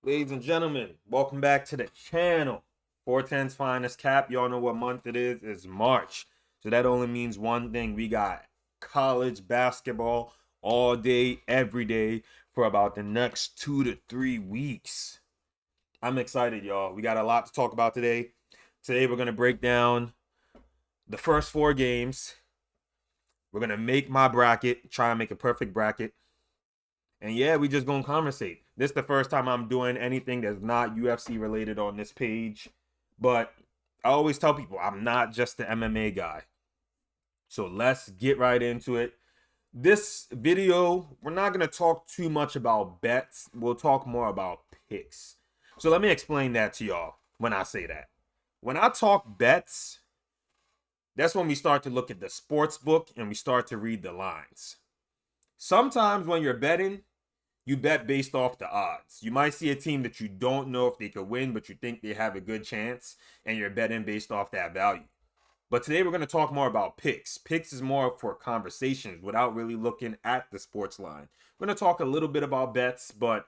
Ladies and gentlemen, welcome back to the channel. 410's finest cap. Y'all know what month it is. It's March. So that only means one thing. We got college basketball all day, every day for about the next 2 to 3 weeks. I'm excited, y'all. We got a lot to talk about today. Today we're going to break down the first 4 games. We're going to make my bracket, try and make a perfect bracket. And yeah, we just gonna conversate. This is the first time I'm doing anything that's not UFC related on this page. But I always tell people I'm not just the MMA guy. So let's get right into it. This video, we're not gonna talk too much about bets. We'll talk more about picks. So let me explain that to y'all when I say that. When I talk bets, that's when we start to look at the sports book and we start to read the lines. Sometimes when you're betting, you bet based off the odds. You might see a team that you don't know if they could win, but you think they have a good chance, and you're betting based off that value. But today we're going to talk more about picks. Picks is more for conversations without really looking at the sports line. We're going to talk a little bit about bets, but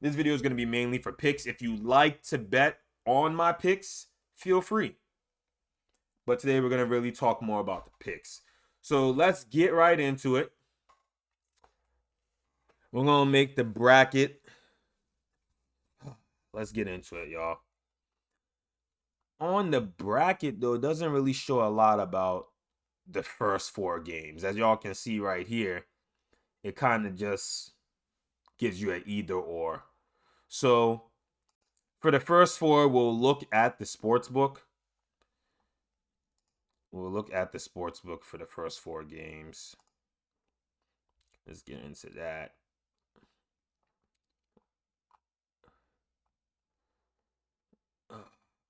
this video is going to be mainly for picks. If you like to bet on my picks, feel free. But today we're going to really talk more about the picks. So let's get right into it. We're going to make the bracket. Let's get into it, y'all. On the bracket, though, it doesn't really show a lot about the first 4 games. As y'all can see right here, it kind of just gives you an either or. So for the first 4, we'll look at the sports book. We'll look at the sports book for the first 4 games. Let's get into that.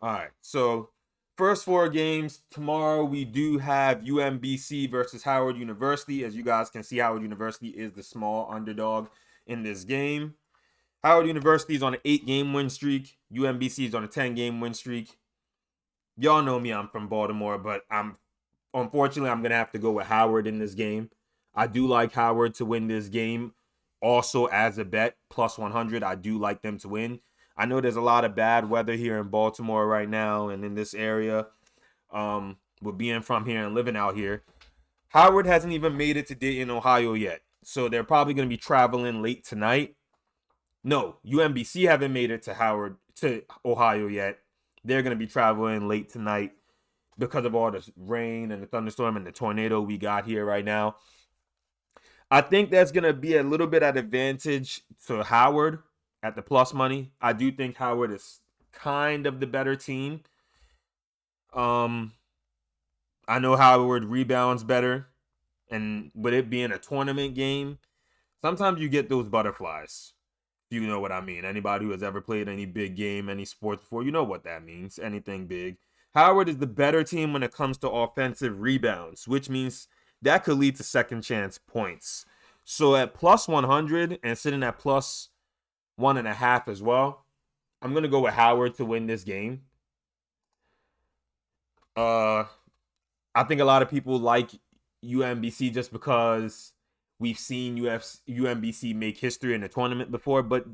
All right, so first 4 games. Tomorrow we do have UMBC versus Howard University. As you guys can see, Howard University is the small underdog in this game. Howard University is on an 8-game win streak. UMBC is on a 10-game win streak. Y'all know me, I'm from Baltimore, but unfortunately I'm going to have to go with Howard in this game. I do like Howard to win this game. Also, as a bet, plus 100, I do like them to win. I know there's a lot of bad weather here in Baltimore right now and in this area. With being from here and living out here, Howard hasn't even made it to Dayton, Ohio yet. So they're probably going to be traveling late tonight. No, UMBC haven't made it to Ohio yet. They're going to be traveling late tonight because of all the rain and the thunderstorm and the tornado we got here right now. I think that's going to be a little bit at advantage to Howard at the plus money. I do think Howard is kind of the better team. I know Howard rebounds better. And with it being a tournament game, sometimes you get those butterflies. If you know what I mean. Anybody who has ever played any big game, any sports before, you know what that means. Anything big. Howard is the better team when it comes to offensive rebounds, which means that could lead to second chance points. So at plus 100 and sitting at plus 1.5 as well, I'm going to go with Howard to win this game. I think a lot of people like UMBC just because we've seen UMBC make history in the tournament before, but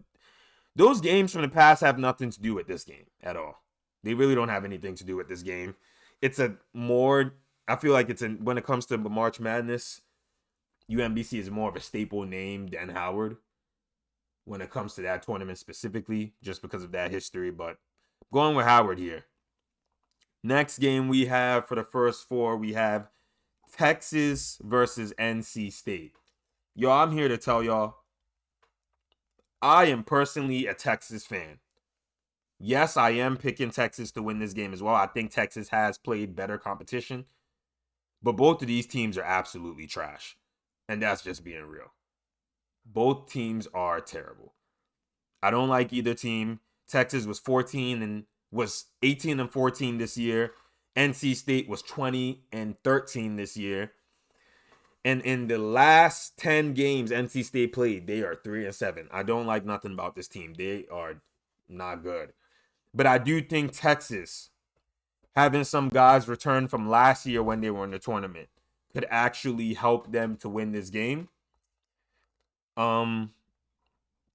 those games from the past have nothing to do with this game at all. They really don't have anything to do with this game. I feel like when it comes to March Madness, UMBC is more of a staple name than Howard when it comes to that tournament specifically, just because of that history. But going with Howard here. Next game we have for the first 4, we have Texas versus NC State. Y'all, I'm here to tell y'all, I am personally a Texas fan. Yes, I am picking Texas to win this game as well. I think Texas has played better competition. But both of these teams are absolutely trash. And that's just being real. Both teams are terrible. I don't like either team. Texas was 18 and 14 this year. NC State was 20 and 13 this year. And in the last 10 games NC State played, they are 3 and 7. I don't like nothing about this team. They are not good. But I do think Texas, having some guys return from last year when they were in the tournament, could actually help them to win this game.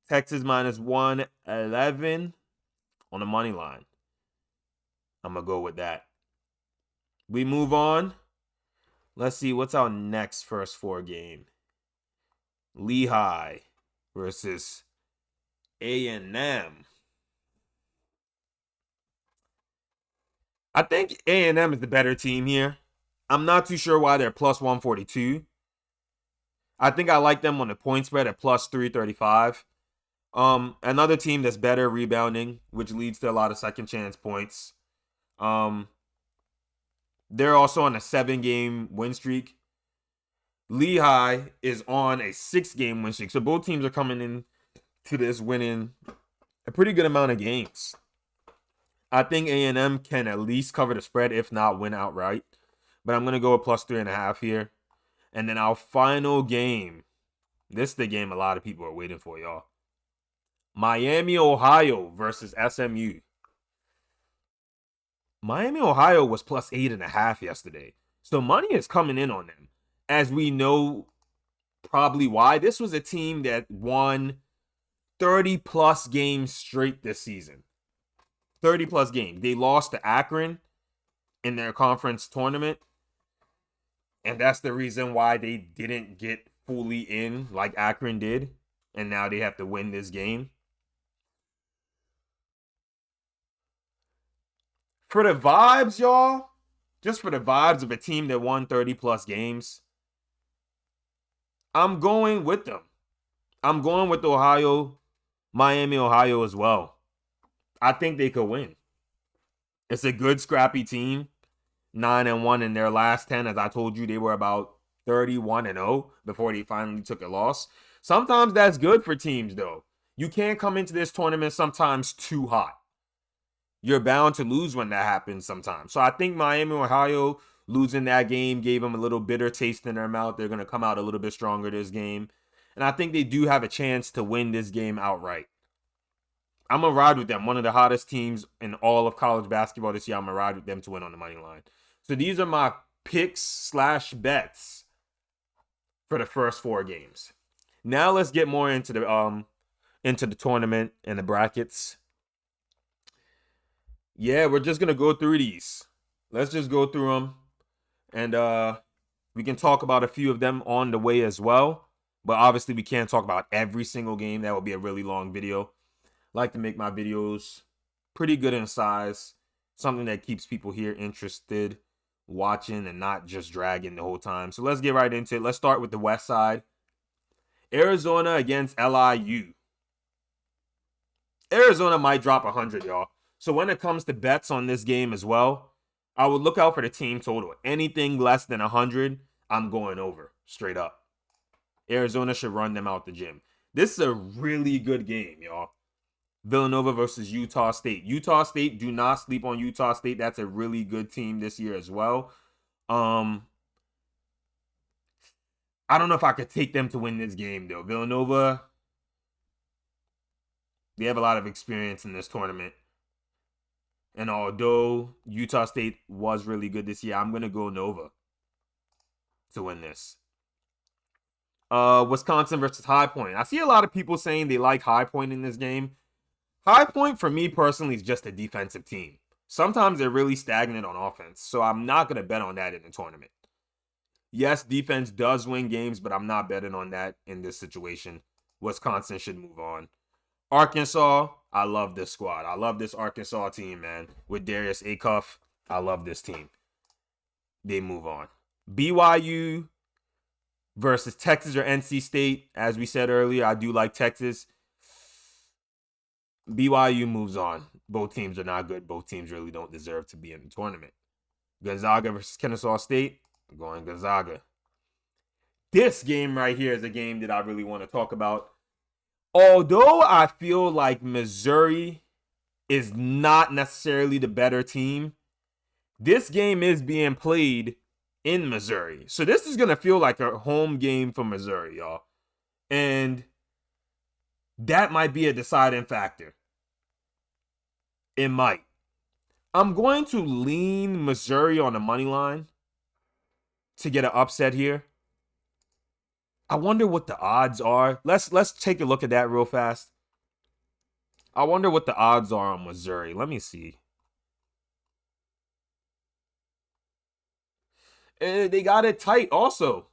Texas minus 111 on the money line. I'm going to go with that. We move on. Let's see, what's our next first 4 game? Lehigh versus A&M. I think A&M is the better team here. I'm not too sure why they're plus 142. I think I like them on the point spread at plus 335. Another team that's better rebounding, which leads to a lot of second chance points. They're also on a 7-game win streak. Lehigh is on a 6-game win streak. So both teams are coming in to this winning a pretty good amount of games. I think A&M can at least cover the spread, if not win outright. But I'm going to go with plus 3.5 here. And then our final game. This is the game a lot of people are waiting for, y'all. Miami, Ohio versus SMU. Miami, Ohio was plus 8.5 yesterday. So money is coming in on them. As we know probably why. This was a team that won 30-plus games straight this season. 30-plus games. They lost to Akron in their conference tournament. And that's the reason why they didn't get fully in like Akron did. And now they have to win this game. For the vibes, y'all, just for the vibes of a team that won 30-plus games, I'm going with them. I'm going with Ohio, Miami, Ohio as well. I think they could win. It's a good, scrappy team. 9-1 in their last 10. As I told you, they were about 31-0 before they finally took a loss. Sometimes that's good for teams, though. You can't come into this tournament sometimes too hot. You're bound to lose when that happens sometimes. So I think Miami, Ohio, losing that game gave them a little bitter taste in their mouth. They're going to come out a little bit stronger this game. And I think they do have a chance to win this game outright. I'm going to ride with them. One of the hottest teams in all of college basketball this year. I'm going to ride with them to win on the money line. So these are my picks/bets for the first 4 games. Now let's get more into the tournament and the brackets. Yeah, we're just going to go through these. Let's just go through them. And we can talk about a few of them on the way as well. But obviously, we can't talk about every single game. That would be a really long video. I like to make my videos pretty good in size. Something that keeps people here interested, watching, and not just dragging the whole time. So let's get right into it. Let's start with the West side. Arizona against LIU. Arizona might drop 100, y'all. So when it comes to bets on this game as well, I would look out for the team total. Anything less than 100, I'm going over, straight up. Arizona should run them out the gym. This is a really good game, y'all. Villanova versus Utah State. Utah State, do not sleep on Utah State. That's a really good team this year as well. I don't know if I could take them to win this game, though. Villanova, they have a lot of experience in this tournament. And although Utah State was really good this year, I'm going to go Nova to win this. Wisconsin versus High Point. I see a lot of people saying they like High Point in this game. High Point, for me personally, is just a defensive team. Sometimes they're really stagnant on offense, so I'm not going to bet on that in the tournament. Yes, defense does win games, but I'm not betting on that in this situation. Wisconsin should move on. Arkansas, I love this squad. I love this Arkansas team, man. With Darius Acuff, I love this team. They move on. BYU versus Texas or NC State. As we said earlier, I do like Texas. BYU moves on. Both teams are not good. Both teams really don't deserve to be in the tournament. Gonzaga versus Kennesaw State. I'm going Gonzaga. This game right here is a game that I really want to talk about. Although I feel like Missouri is not necessarily the better team, this game is being played in Missouri. So this is going to feel like a home game for Missouri, y'all. And that might be a deciding factor. It might. I'm going to lean Missouri on the money line to get an upset here. I wonder what the odds are. Let's take a look at that real fast. I wonder what the odds are on Missouri. Let me see. They got it tight also.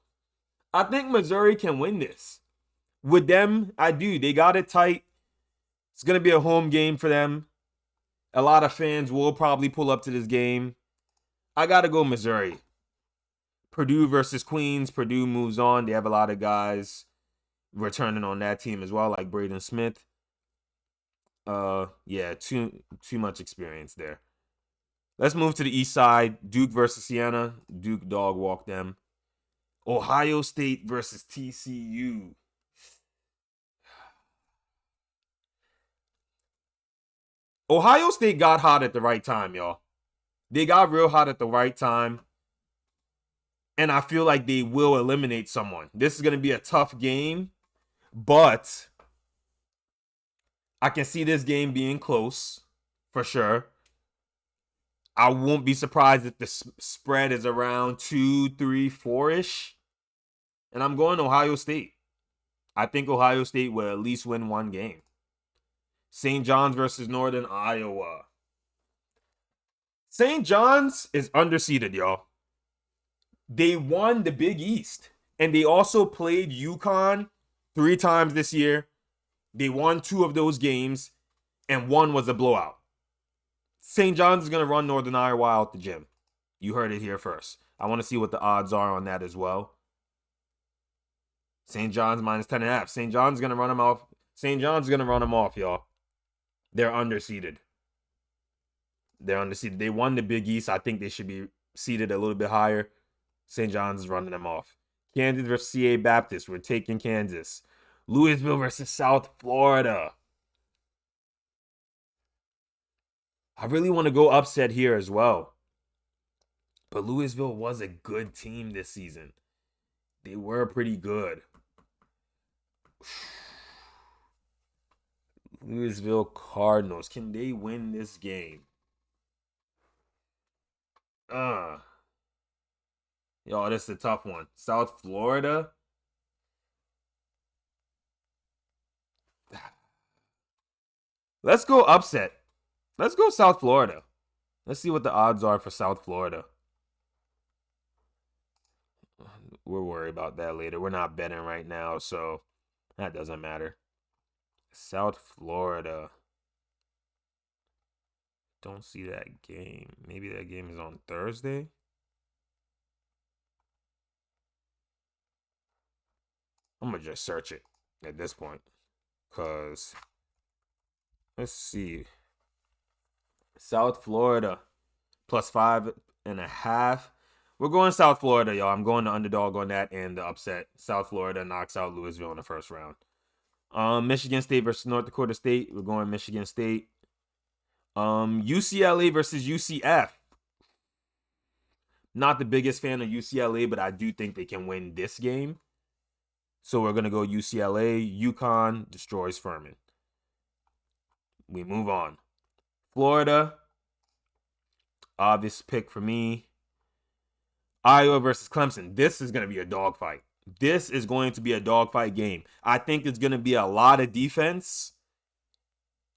I think Missouri can win this. With them, I do. They got it tight. It's going to be a home game for them. A lot of fans will probably pull up to this game. I got to go Missouri. Purdue versus Queens. Purdue moves on. They have a lot of guys returning on that team as well, like Braden Smith. Yeah, too much experience there. Let's move to the east side. Duke versus Siena. Duke dog walk them. Ohio State versus TCU. Ohio State got hot at the right time, y'all. They got real hot at the right time. And I feel like they will eliminate someone. This is going to be a tough game. But I can see this game being close. For sure. I won't be surprised if the spread is around 2, 3, 4-ish. And I'm going Ohio State. I think Ohio State will at least win one game. St. John's versus Northern Iowa. St. John's is underseeded, y'all. They won the Big East. And they also played UConn 3 times this year. They won 2 of those games. And 1 was a blowout. St. John's is going to run Northern Iowa out the gym. You heard it here first. I want to see what the odds are on that as well. St. John's minus 10.5. St. John's going to run them off. St. John's going to run them off, y'all. They're underseeded. They won the Big East. I think they should be seated a little bit higher. St. John's is running them off. Kansas versus CA Baptist. We're taking Kansas. Louisville versus South Florida. I really want to go upset here as well. But Louisville was a good team this season. They were pretty good. Louisville Cardinals. Can they win this game? Y'all, this is a tough one. South Florida. Let's go upset. Let's go South Florida. Let's see what the odds are for South Florida. We'll worry about that later. We're not betting right now, so that doesn't matter. South Florida. Don't see that game. Maybe that game is on Thursday. I'm going to just search it at this point. Because, let's see. South Florida plus 5.5. We're going South Florida, y'all. I'm going the underdog on that and the upset. South Florida knocks out Louisville in the first round. Michigan State versus North Dakota State. We're going Michigan State. UCLA versus UCF. Not the biggest fan of UCLA, but I do think they can win this game. So we're going to go UCLA. UConn destroys Furman. We move on. Florida. Obvious pick for me. Iowa versus Clemson. This is going to be a dogfight. This is going to be a dogfight game. I think it's going to be a lot of defense.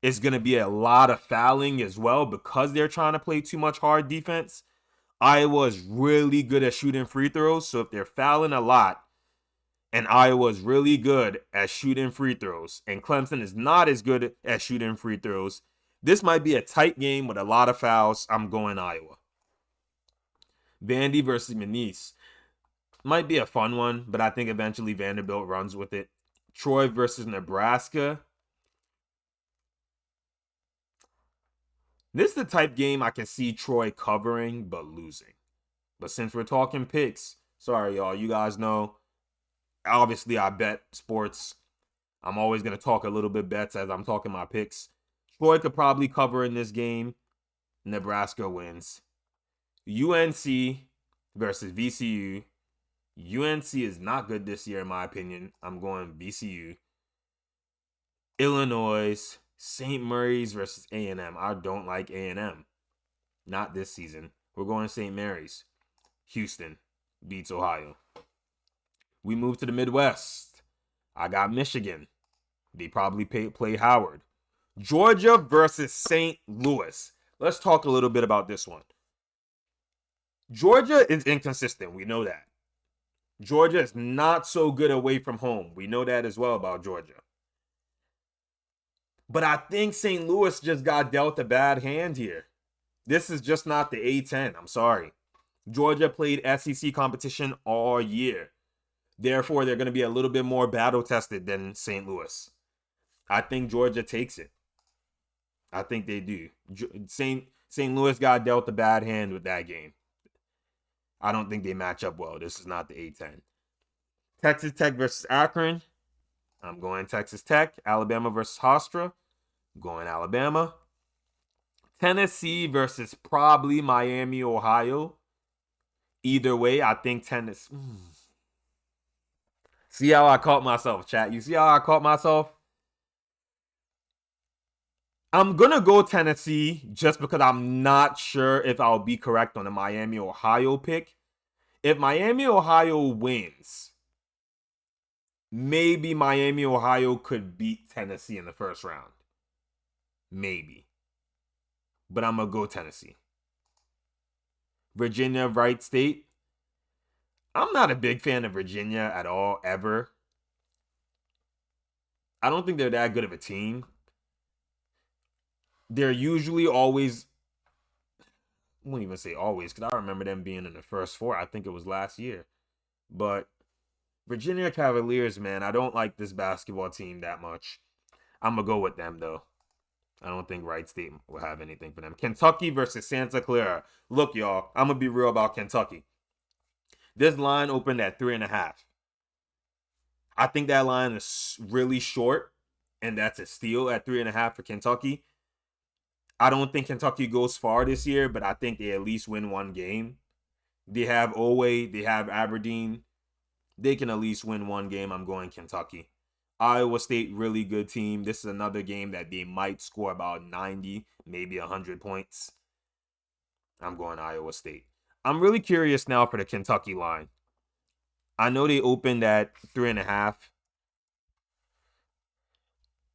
It's going to be a lot of fouling as well because they're trying to play too much hard defense. Iowa is really good at shooting free throws. So if they're fouling a lot and Iowa is really good at shooting free throws and Clemson is not as good at shooting free throws, this might be a tight game with a lot of fouls. I'm going Iowa. Vandy versus Manise. Might be a fun one, but I think eventually Vanderbilt runs with it. Troy versus Nebraska. This is the type game I can see Troy covering but losing. But since we're talking picks, sorry, y'all. You guys know, obviously I bet sports. I'm always going to talk a little bit bets as I'm talking my picks. Troy could probably cover in this game. Nebraska wins. UNC versus VCU. UNC is not good this year, in my opinion. I'm going VCU. Illinois, St. Mary's versus A&M. I don't like A&M. Not this season. We're going St. Mary's. Houston beats Ohio. We move to the Midwest. I got Michigan. They probably play Howard. Georgia versus St. Louis. Let's talk a little bit about this one. Georgia is inconsistent. We know that. Georgia is not so good away from home. We know that as well about Georgia. But I think St. Louis just got dealt a bad hand here. This is just not the A-10. I'm sorry. Georgia played SEC competition all year. Therefore, they're going to be a little bit more battle-tested than St. Louis. I think Georgia takes it. I think they do. St. Louis got dealt a bad hand with that game. I don't think they match up well. This is not the A-10. Texas Tech versus Akron. I'm going Texas Tech. Alabama versus Hofstra. I'm going Alabama. Tennessee versus probably Miami, Ohio. Either way, I think Tennessee. See how I caught myself, chat? You see how I caught myself? I'm going to go Tennessee just because I'm not sure if I'll be correct on the Miami, Ohio pick. If Miami, Ohio wins, maybe Miami, Ohio could beat Tennessee in the first round. Maybe. But I'm going to go Tennessee. Virginia, Wright State. I'm not a big fan of Virginia at all, ever. I don't think they're that good of a team. They're usually always, I won't even say always, because I remember them being in the first four. I think it was last year. But Virginia Cavaliers, man, I don't like this basketball team that much. I'm going to go with them, though. I don't think Wright State will have anything for them. Kentucky versus Santa Clara. Look, y'all, I'm going to be real about Kentucky. This line opened at 3.5. I think that line is really short, and that's a steal at 3.5 for Kentucky. I don't think Kentucky goes far this year, but I think they at least win one game. They have Owe, they have Aberdeen. They can at least win one game. I'm going Kentucky. Iowa State, really good team. This is another game that they might score about 90, maybe 100 points. I'm going Iowa State. I'm really curious now for the Kentucky line. I know they opened at 3.5.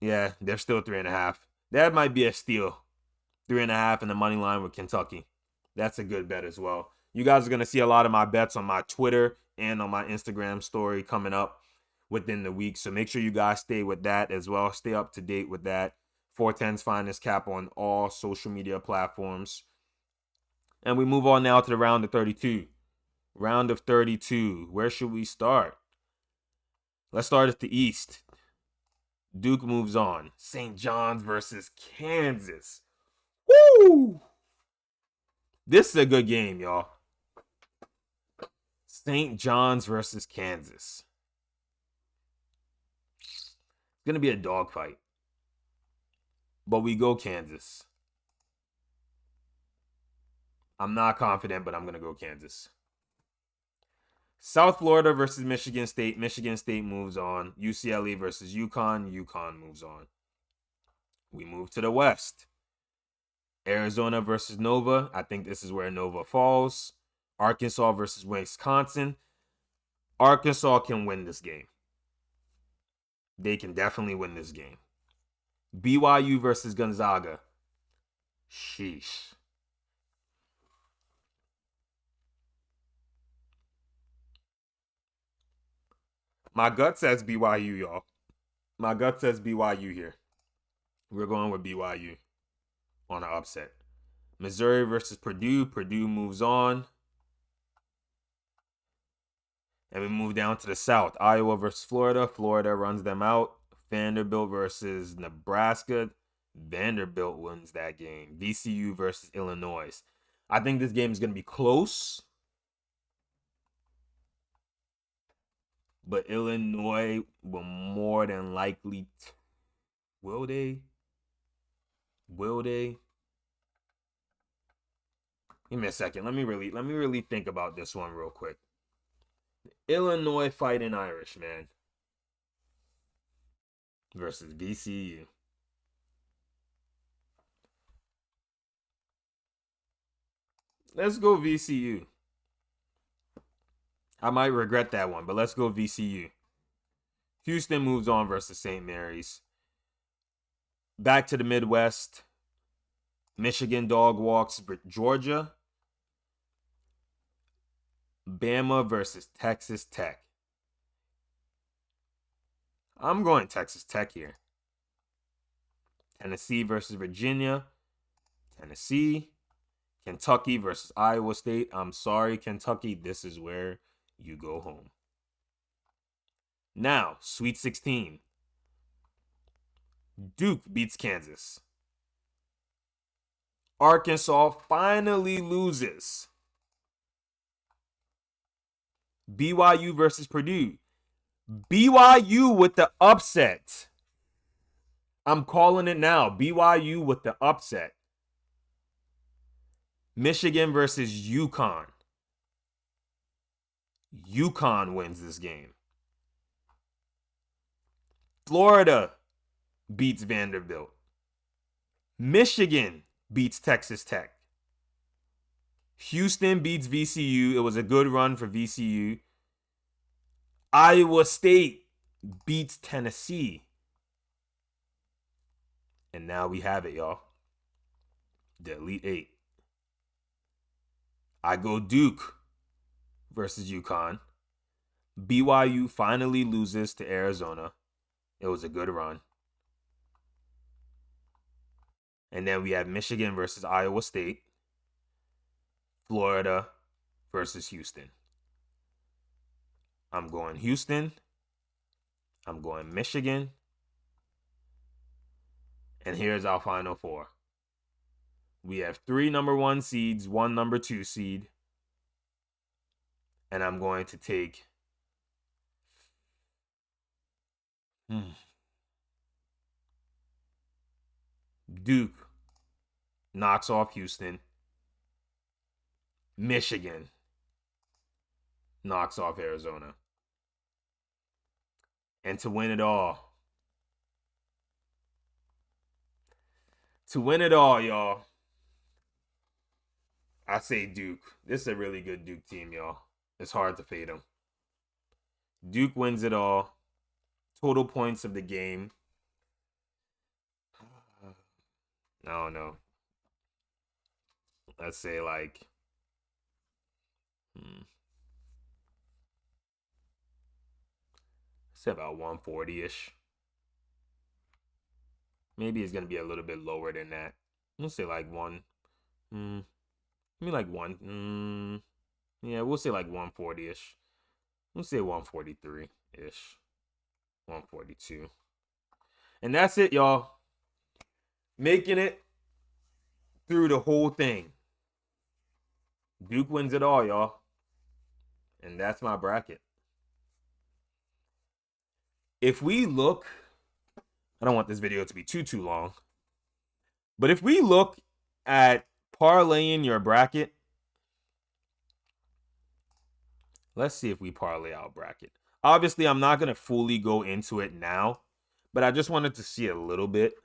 Yeah, they're still 3.5. That might be a steal. 3.5 in the money line with Kentucky. That's a good bet as well. You guys are going to see a lot of my bets on my Twitter and on my Instagram story coming up within the week. So make sure you guys stay with that as well. Stay up to date with that. 410's Finest Cap on all social media platforms. And we move on now to the round of 32. Round of 32. Where should we start? Let's start at the East. Duke moves on. St. John's versus Kansas. Woo! This is a good game, y'all. St. John's versus Kansas. It's going to be a dogfight. But we go Kansas. I'm not confident, but I'm going to go Kansas. South Florida versus Michigan State. Michigan State moves on. UCLA versus UConn. UConn moves on. We move to the West. Arizona versus Nova. I think this is where Nova falls. Arkansas versus Wisconsin. Arkansas can win this game. They can definitely win this game. BYU versus Gonzaga. Sheesh. My gut says BYU, y'all. My gut says BYU here. We're going with BYU on an upset. Missouri versus Purdue. Purdue moves on. And we move down to the South. Iowa versus Florida. Florida runs them out. Vanderbilt versus Nebraska. Vanderbilt wins that game. VCU versus Illinois. I think this game is going to be close. But Illinois will more than likely... Will they? Will they? Give me a second. Let me really think about this one real quick. Illinois Fighting Irish, man. Versus VCU. Let's go VCU. I might regret that one, but let's go VCU. Houston moves on versus St. Mary's. Back to the Midwest. Michigan dog walks Georgia. Bama versus Texas Tech. I'm going Texas Tech here. Tennessee versus Virginia. Tennessee. Kentucky versus Iowa State. I'm sorry, Kentucky. This is where you go home. Now, Sweet 16. Duke beats Kansas. Arkansas finally loses. BYU versus Purdue. BYU with the upset. I'm calling it now. BYU with the upset. Michigan versus UConn. UConn wins this game. Florida beats Vanderbilt. Michigan beats Texas Tech. Houston beats VCU. It was a good run for VCU. Iowa State beats Tennessee. And now we have it, y'all. The Elite Eight. I go Duke versus UConn. BYU finally loses to Arizona. It was a good run. And then we have Michigan versus Iowa State. Florida versus Houston. I'm going Houston. I'm going Michigan. And here's our final four. We have 3 number 1 seeds, 1 number 2 seed. And I'm going to take Duke knocks off Houston. Michigan knocks off Arizona. And to win it all, y'all, I say Duke. This is a really good Duke team, y'all. It's hard to fade them. Duke wins it all. Total points of the game. I don't know. Let's say like say about 140-ish. Maybe it's going to be a little bit lower than that. We'll say like yeah, we'll say like 140-ish. We'll say 143-ish. 142. And that's it, y'all. Making it through the whole thing. Duke wins it all, y'all. And that's my bracket. If we look, I don't want this video to be too long, but if we look at parlaying your bracket, let's see if we parlay our bracket. Obviously, I'm not going to fully go into it now, but I just wanted to see a little bit.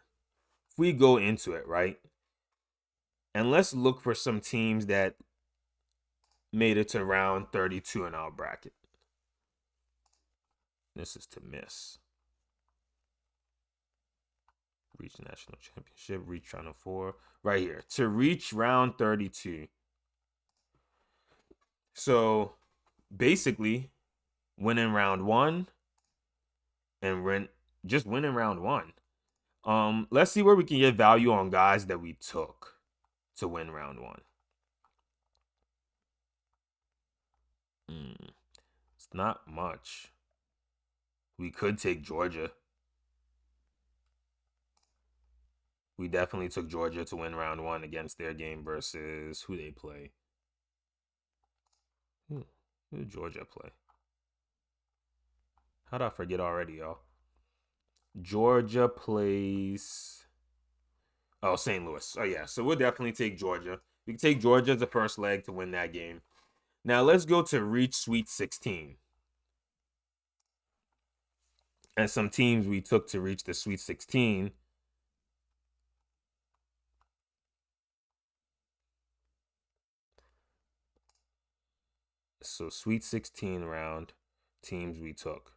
If we go into it, right? And let's look for some teams that made it to round 32 in our bracket. This is to miss. Reach national championship, reach Final Four. Right here. To reach round 32. So, basically, winning round 1 and just winning round 1. Let's see where we can get value on guys that we took to win round 1. It's not much. We could take Georgia. We definitely took Georgia to win round 1 against their game versus who they play. Who did Georgia play? How'd I forget already, y'all? Georgia plays... Oh, St. Louis. Oh, yeah. So we'll definitely take Georgia. We can take Georgia as the first leg to win that game. Now, let's go to reach Sweet 16. And some teams we took to reach the Sweet 16. So, Sweet 16 round teams we took.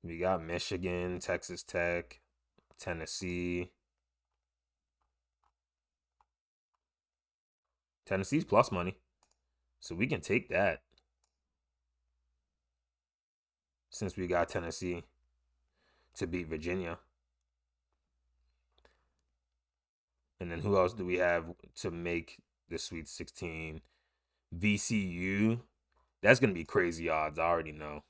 We got Michigan, Texas Tech, Tennessee. Tennessee's plus money. So we can take that. Since we got Tennessee to beat Virginia. And then who else do we have to make the Sweet 16? VCU. That's going to be crazy odds. I already know.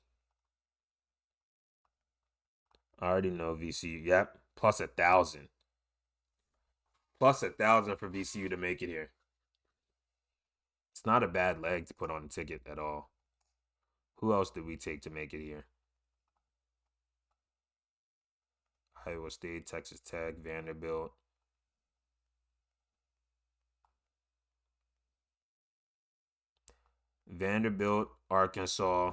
VCU. Yep. Plus 1,000. Plus 1,000 for VCU to make it here. It's not a bad leg to put on a ticket at all. Who else did we take to make it here? Iowa State, Texas Tech, Vanderbilt. Vanderbilt, Arkansas.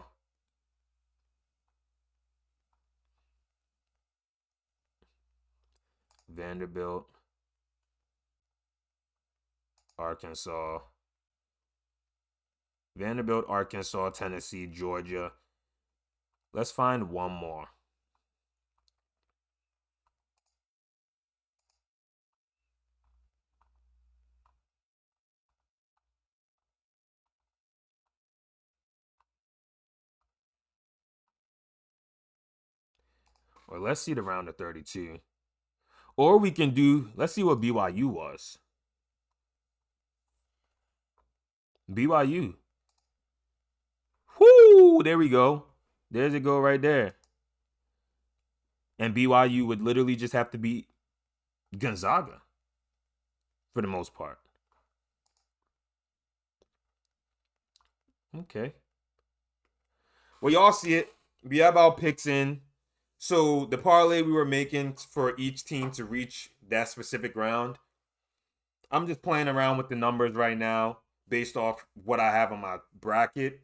Vanderbilt, Arkansas. Vanderbilt, Arkansas, Tennessee, Georgia. Let's find one more. Or let's see the round of 32. Or we can do, let's see what BYU was. BYU. Whoo! There we go. There's it go right there. And BYU would literally just have to beat Gonzaga for the most part. Okay. Well, y'all see it. We have our picks in. So the parlay we were making for each team to reach that specific round, I'm just playing around with the numbers right now based off what I have on my bracket.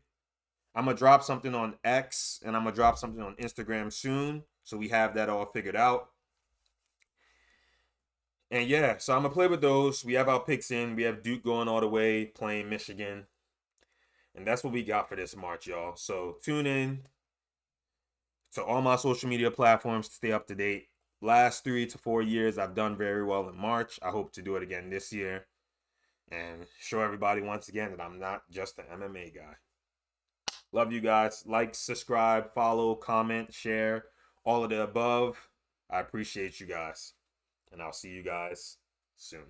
I'm going to drop something on X and I'm going to drop something on Instagram soon. So we have that all figured out. And yeah, so I'm going to play with those. We have our picks in. We have Duke going all the way, playing Michigan. And that's what we got for this March, y'all. So tune in to all my social media platforms to stay up to date. Last 3 to 4 years, I've done very well in March. I hope to do it again this year. And show everybody once again that I'm not just an MMA guy. Love you guys. Like, subscribe, follow, comment, share, all of the above. I appreciate you guys. And I'll see you guys soon.